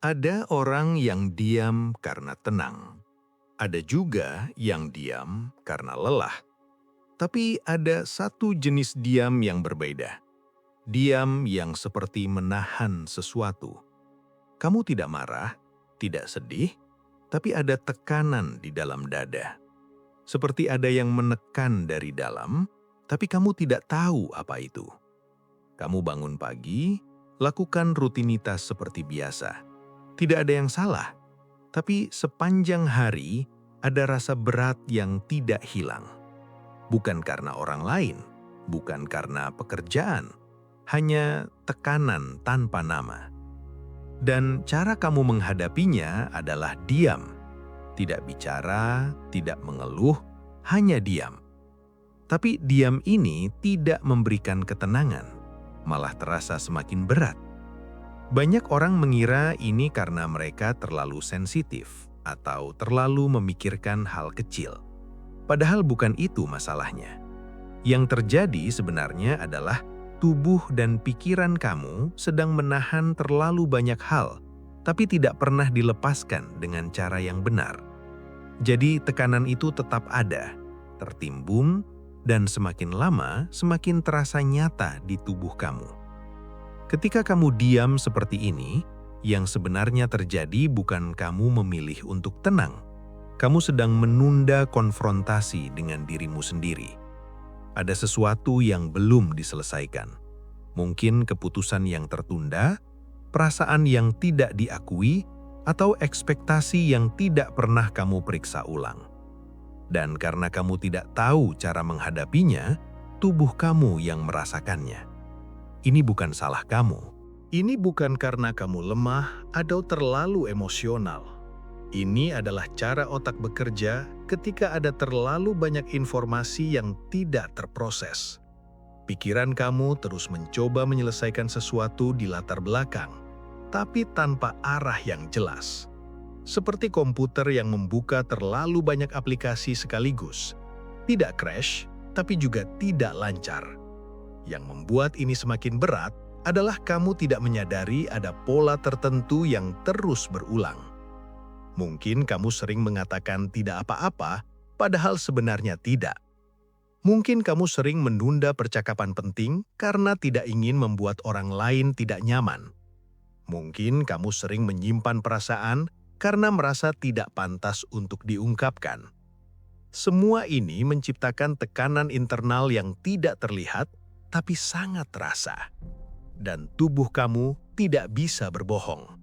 Ada orang yang diam karena tenang. Ada juga yang diam karena lelah. Tapi ada satu jenis diam yang berbeda. Diam yang seperti menahan sesuatu. Kamu tidak marah, tidak sedih, tapi ada tekanan di dalam dada. Seperti ada yang menekan dari dalam, tapi kamu tidak tahu apa itu. Kamu bangun pagi, lakukan rutinitas seperti biasa. Tidak ada yang salah, tapi sepanjang hari ada rasa berat yang tidak hilang. Bukan karena orang lain, bukan karena pekerjaan, hanya tekanan tanpa nama. Dan cara kamu menghadapinya adalah diam. Tidak bicara, tidak mengeluh, hanya diam. Tapi diam ini tidak memberikan ketenangan, malah terasa semakin berat. Banyak orang mengira ini karena mereka terlalu sensitif atau terlalu memikirkan hal kecil. Padahal bukan itu masalahnya. Yang terjadi sebenarnya adalah tubuh dan pikiran kamu sedang menahan terlalu banyak hal, tapi tidak pernah dilepaskan dengan cara yang benar. Jadi tekanan itu tetap ada, tertimbun, dan semakin lama semakin terasa nyata di tubuh kamu. Ketika kamu diam seperti ini, yang sebenarnya terjadi bukan kamu memilih untuk tenang. Kamu sedang menunda konfrontasi dengan dirimu sendiri. Ada sesuatu yang belum diselesaikan. Mungkin keputusan yang tertunda, perasaan yang tidak diakui, atau ekspektasi yang tidak pernah kamu periksa ulang. Dan karena kamu tidak tahu cara menghadapinya, tubuh kamu yang merasakannya. Ini bukan salah kamu. Ini bukan karena kamu lemah atau terlalu emosional. Ini adalah cara otak bekerja ketika ada terlalu banyak informasi yang tidak terproses. Pikiran kamu terus mencoba menyelesaikan sesuatu di latar belakang, tapi tanpa arah yang jelas. Seperti komputer yang membuka terlalu banyak aplikasi sekaligus. Tidak crash, tapi juga tidak lancar. Yang membuat ini semakin berat adalah kamu tidak menyadari ada pola tertentu yang terus berulang. Mungkin kamu sering mengatakan tidak apa-apa, padahal sebenarnya tidak. Mungkin kamu sering menunda percakapan penting karena tidak ingin membuat orang lain tidak nyaman. Mungkin kamu sering menyimpan perasaan karena merasa tidak pantas untuk diungkapkan. Semua ini menciptakan tekanan internal yang tidak terlihat, tapi sangat terasa. Dan tubuh kamu tidak bisa berbohong.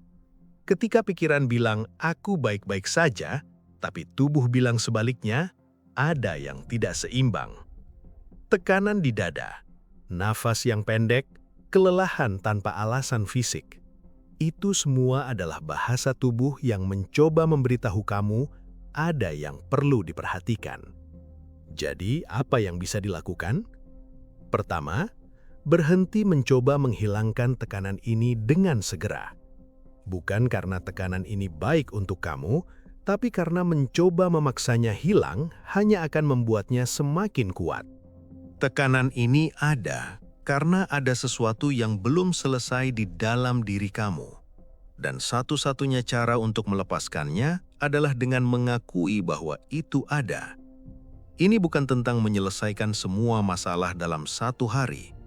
Ketika pikiran bilang, "Aku baik-baik saja," tapi tubuh bilang sebaliknya, ada yang tidak seimbang. Tekanan di dada, nafas yang pendek, kelelahan tanpa alasan fisik. Itu semua adalah bahasa tubuh yang mencoba memberitahu kamu ada yang perlu diperhatikan. Jadi, apa yang bisa dilakukan? Pertama, berhenti mencoba menghilangkan tekanan ini dengan segera. Bukan karena tekanan ini baik untuk kamu, tapi karena mencoba memaksanya hilang hanya akan membuatnya semakin kuat. Tekanan ini ada karena ada sesuatu yang belum selesai di dalam diri kamu. Dan satu-satunya cara untuk melepaskannya adalah dengan mengakui bahwa itu ada. Ini bukan tentang menyelesaikan semua masalah dalam satu hari.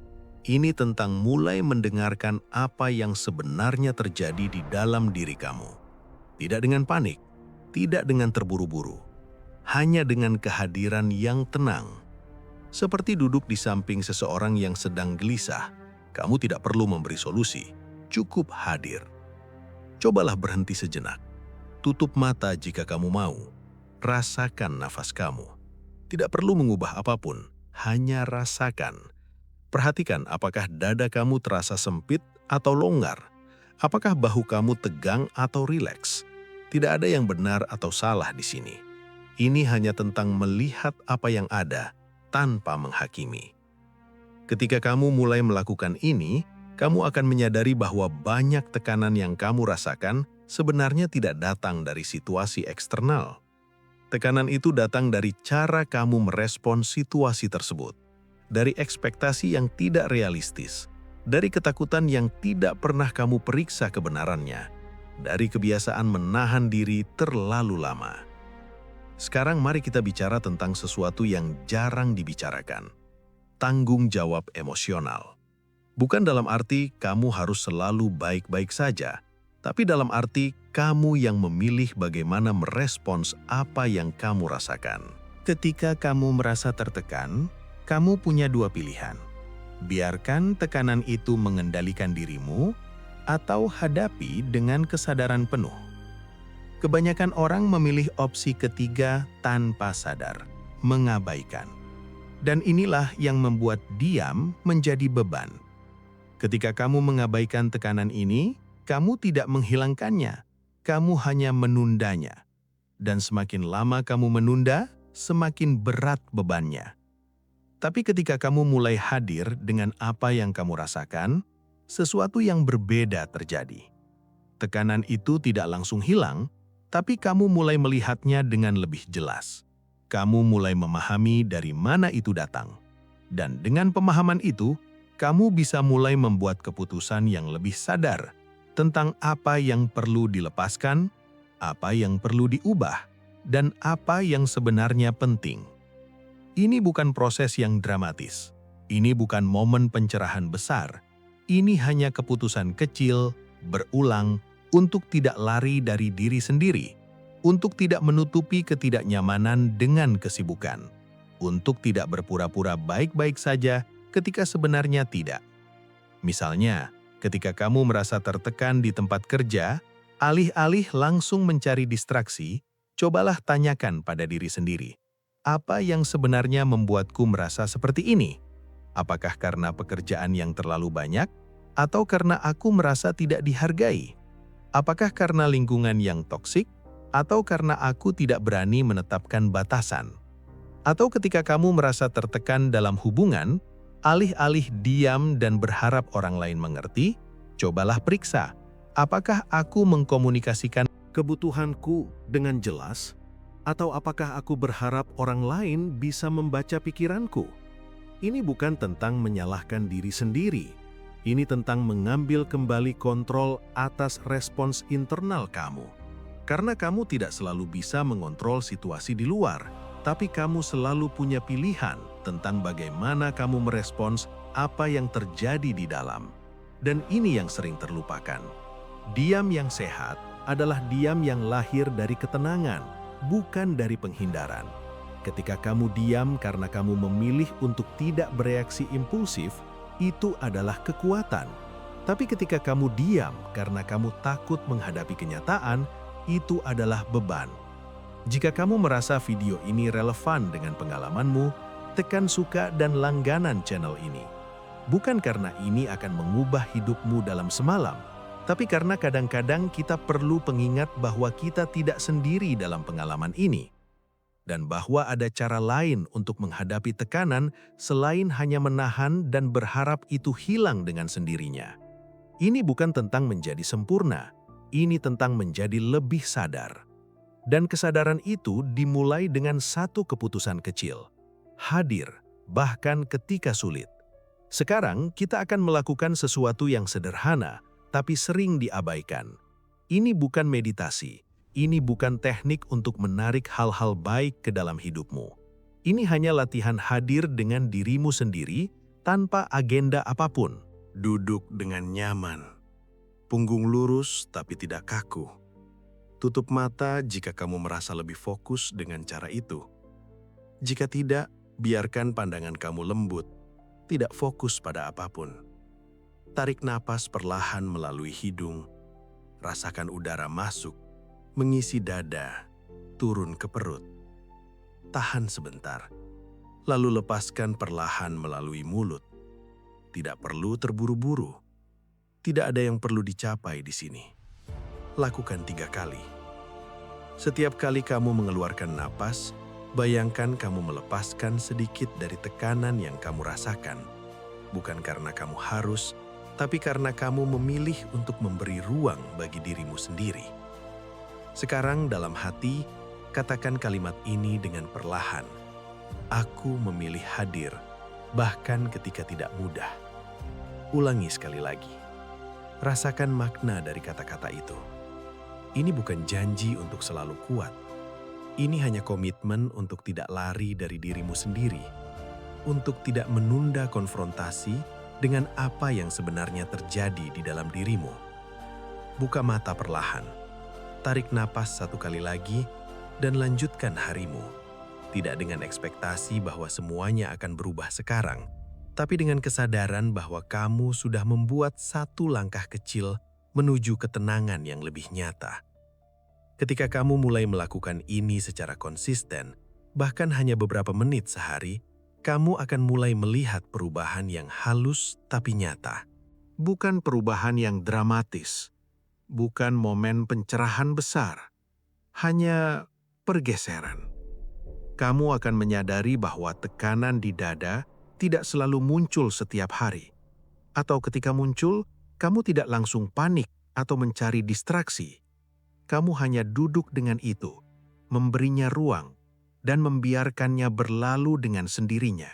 Ini tentang mulai mendengarkan apa yang sebenarnya terjadi di dalam diri kamu. Tidak dengan panik, tidak dengan terburu-buru, hanya dengan kehadiran yang tenang. Seperti duduk di samping seseorang yang sedang gelisah, kamu tidak perlu memberi solusi, cukup hadir. Cobalah berhenti sejenak. Tutup mata jika kamu mau. Rasakan nafas kamu. Tidak perlu mengubah apapun, hanya rasakan. Perhatikan apakah dada kamu terasa sempit atau longgar. Apakah bahu kamu tegang atau rileks. Tidak ada yang benar atau salah di sini. Ini hanya tentang melihat apa yang ada tanpa menghakimi. Ketika kamu mulai melakukan ini, kamu akan menyadari bahwa banyak tekanan yang kamu rasakan sebenarnya tidak datang dari situasi eksternal. Tekanan itu datang dari cara kamu merespons situasi tersebut, dari ekspektasi yang tidak realistis, dari ketakutan yang tidak pernah kamu periksa kebenarannya. dari kebiasaan menahan diri terlalu lama. Sekarang mari kita bicara tentang sesuatu yang jarang dibicarakan. Tanggung jawab emosional. Bukan dalam arti kamu harus selalu baik-baik saja, tapi dalam arti kamu yang memilih bagaimana merespons apa yang kamu rasakan. Ketika kamu merasa tertekan, kamu punya dua pilihan. Biarkan tekanan itu mengendalikan dirimu, atau hadapi dengan kesadaran penuh. Kebanyakan orang memilih opsi ketiga tanpa sadar, mengabaikan. Dan inilah yang membuat diam menjadi beban. Ketika kamu mengabaikan tekanan ini, kamu tidak menghilangkannya, kamu hanya menundanya. Dan semakin lama kamu menunda, semakin berat bebannya. Tapi ketika kamu mulai hadir dengan apa yang kamu rasakan, sesuatu yang berbeda terjadi. Tekanan itu tidak langsung hilang, tapi kamu mulai melihatnya dengan lebih jelas. Kamu mulai memahami dari mana itu datang. Dan dengan pemahaman itu, kamu bisa mulai membuat keputusan yang lebih sadar tentang apa yang perlu dilepaskan, apa yang perlu diubah, dan apa yang sebenarnya penting. Ini bukan proses yang dramatis. Ini bukan momen pencerahan besar. Ini hanya keputusan kecil, berulang, untuk tidak lari dari diri sendiri, untuk tidak menutupi ketidaknyamanan dengan kesibukan, untuk tidak berpura-pura baik-baik saja ketika sebenarnya tidak. Misalnya, ketika kamu merasa tertekan di tempat kerja, alih-alih langsung mencari distraksi, cobalah tanyakan pada diri sendiri, apa yang sebenarnya membuatku merasa seperti ini? Apakah karena pekerjaan yang terlalu banyak? Atau karena aku merasa tidak dihargai? Apakah karena lingkungan yang toksik? Atau karena aku tidak berani menetapkan batasan? Atau ketika kamu merasa tertekan dalam hubungan, alih-alih diam dan berharap orang lain mengerti, cobalah periksa, apakah aku mengkomunikasikan kebutuhanku dengan jelas? Atau apakah aku berharap orang lain bisa membaca pikiranku? Ini bukan tentang menyalahkan diri sendiri. Ini tentang mengambil kembali kontrol atas respons internal kamu. Karena kamu tidak selalu bisa mengontrol situasi di luar, tapi kamu selalu punya pilihan tentang bagaimana kamu merespons apa yang terjadi di dalam. Dan ini yang sering terlupakan. Diam yang sehat adalah diam yang lahir dari ketenangan, bukan dari penghindaran. Ketika kamu diam karena kamu memilih untuk tidak bereaksi impulsif, itu adalah kekuatan. Tapi ketika kamu diam karena kamu takut menghadapi kenyataan, itu adalah beban. Jika kamu merasa video ini relevan dengan pengalamanmu, tekan suka dan langganan channel ini. Bukan karena ini akan mengubah hidupmu dalam semalam, tapi karena kadang-kadang kita perlu pengingat bahwa kita tidak sendiri dalam pengalaman ini. Dan bahwa ada cara lain untuk menghadapi tekanan selain hanya menahan dan berharap itu hilang dengan sendirinya. Ini bukan tentang menjadi sempurna, ini tentang menjadi lebih sadar. Dan kesadaran itu dimulai dengan satu keputusan kecil. Hadir, bahkan ketika sulit. Sekarang kita akan melakukan sesuatu yang sederhana, tapi sering diabaikan. Ini bukan meditasi, ini bukan teknik untuk menarik hal-hal baik ke dalam hidupmu. Ini hanya latihan hadir dengan dirimu sendiri tanpa agenda apapun. Duduk dengan nyaman. Punggung lurus tapi tidak kaku. Tutup mata jika kamu merasa lebih fokus dengan cara itu. Jika tidak, biarkan pandangan kamu lembut, tidak fokus pada apapun. Tarik napas perlahan melalui hidung, rasakan udara masuk, mengisi dada, turun ke perut. Tahan sebentar, lalu lepaskan perlahan melalui mulut. Tidak perlu terburu-buru. Tidak ada yang perlu dicapai di sini. Lakukan 3 kali. Setiap kali kamu mengeluarkan napas, bayangkan kamu melepaskan sedikit dari tekanan yang kamu rasakan. Bukan karena kamu harus, tapi karena kamu memilih untuk memberi ruang bagi dirimu sendiri. Sekarang dalam hati, katakan kalimat ini dengan perlahan. Aku memilih hadir, bahkan ketika tidak mudah. Ulangi sekali lagi. Rasakan makna dari kata-kata itu. Ini bukan janji untuk selalu kuat. Ini hanya komitmen untuk tidak lari dari dirimu sendiri, untuk tidak menunda konfrontasi dengan apa yang sebenarnya terjadi di dalam dirimu. Buka mata perlahan, tarik napas satu kali lagi, dan lanjutkan harimu. Tidak dengan ekspektasi bahwa semuanya akan berubah sekarang, tapi dengan kesadaran bahwa kamu sudah membuat satu langkah kecil menuju ketenangan yang lebih nyata. Ketika kamu mulai melakukan ini secara konsisten, bahkan hanya beberapa menit sehari, kamu akan mulai melihat perubahan yang halus tapi nyata. Bukan perubahan yang dramatis, bukan momen pencerahan besar, hanya pergeseran. Kamu akan menyadari bahwa tekanan di dada tidak selalu muncul setiap hari. Atau ketika muncul, kamu tidak langsung panik atau mencari distraksi. Kamu hanya duduk dengan itu, memberinya ruang, dan membiarkannya berlalu dengan sendirinya.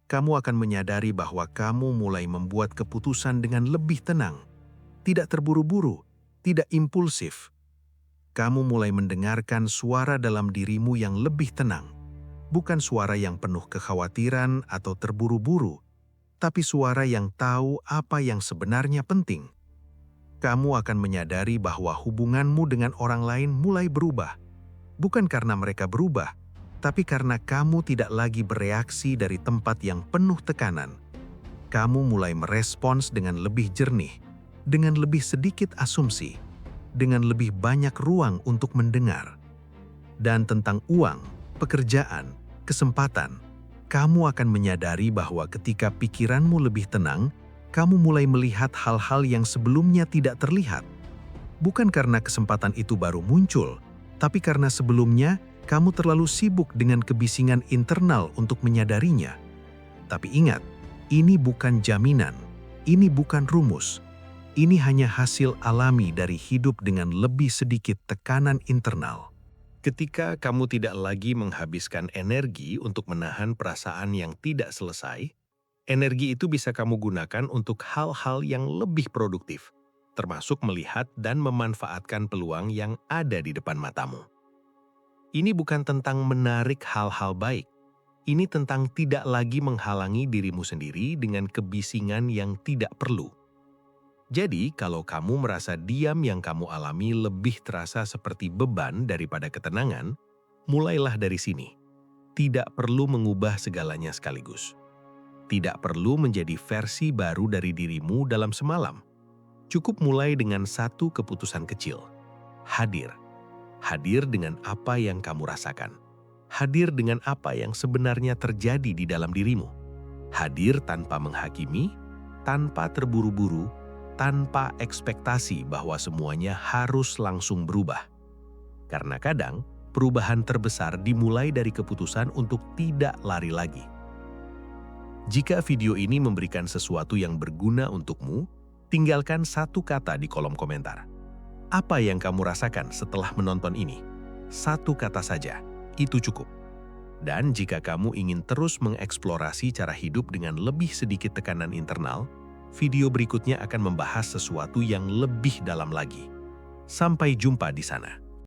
Kamu akan menyadari bahwa kamu mulai membuat keputusan dengan lebih tenang, tidak terburu-buru, tidak impulsif. Kamu mulai mendengarkan suara dalam dirimu yang lebih tenang, bukan suara yang penuh kekhawatiran atau terburu-buru, tapi suara yang tahu apa yang sebenarnya penting. Kamu akan menyadari bahwa hubunganmu dengan orang lain mulai berubah, bukan karena mereka berubah, tapi karena kamu tidak lagi bereaksi dari tempat yang penuh tekanan. Kamu mulai merespons dengan lebih jernih, dengan lebih sedikit asumsi, dengan lebih banyak ruang untuk mendengar. Dan tentang uang, pekerjaan, kesempatan, kamu akan menyadari bahwa ketika pikiranmu lebih tenang, kamu mulai melihat hal-hal yang sebelumnya tidak terlihat. Bukan karena kesempatan itu baru muncul, tapi karena sebelumnya kamu terlalu sibuk dengan kebisingan internal untuk menyadarinya. Tapi ingat, ini bukan jaminan, ini bukan rumus. Ini hanya hasil alami dari hidup dengan lebih sedikit tekanan internal. Ketika kamu tidak lagi menghabiskan energi untuk menahan perasaan yang tidak selesai, energi itu bisa kamu gunakan untuk hal-hal yang lebih produktif, termasuk melihat dan memanfaatkan peluang yang ada di depan matamu. Ini bukan tentang menarik hal-hal baik. Ini tentang tidak lagi menghalangi dirimu sendiri dengan kebisingan yang tidak perlu. Jadi, kalau kamu merasa diam yang kamu alami lebih terasa seperti beban daripada ketenangan, mulailah dari sini. Tidak perlu mengubah segalanya sekaligus. Tidak perlu menjadi versi baru dari dirimu dalam semalam. Cukup mulai dengan satu keputusan kecil. Hadir. Hadir dengan apa yang kamu rasakan. Hadir dengan apa yang sebenarnya terjadi di dalam dirimu. Hadir tanpa menghakimi, tanpa terburu-buru, tanpa ekspektasi bahwa semuanya harus langsung berubah. Karena kadang, perubahan terbesar dimulai dari keputusan untuk tidak lari lagi. Jika video ini memberikan sesuatu yang berguna untukmu, tinggalkan satu kata di kolom komentar. Apa yang kamu rasakan setelah menonton ini? Satu kata saja, itu cukup. Dan jika kamu ingin terus mengeksplorasi cara hidup dengan lebih sedikit tekanan internal, video berikutnya akan membahas sesuatu yang lebih dalam lagi. Sampai jumpa di sana.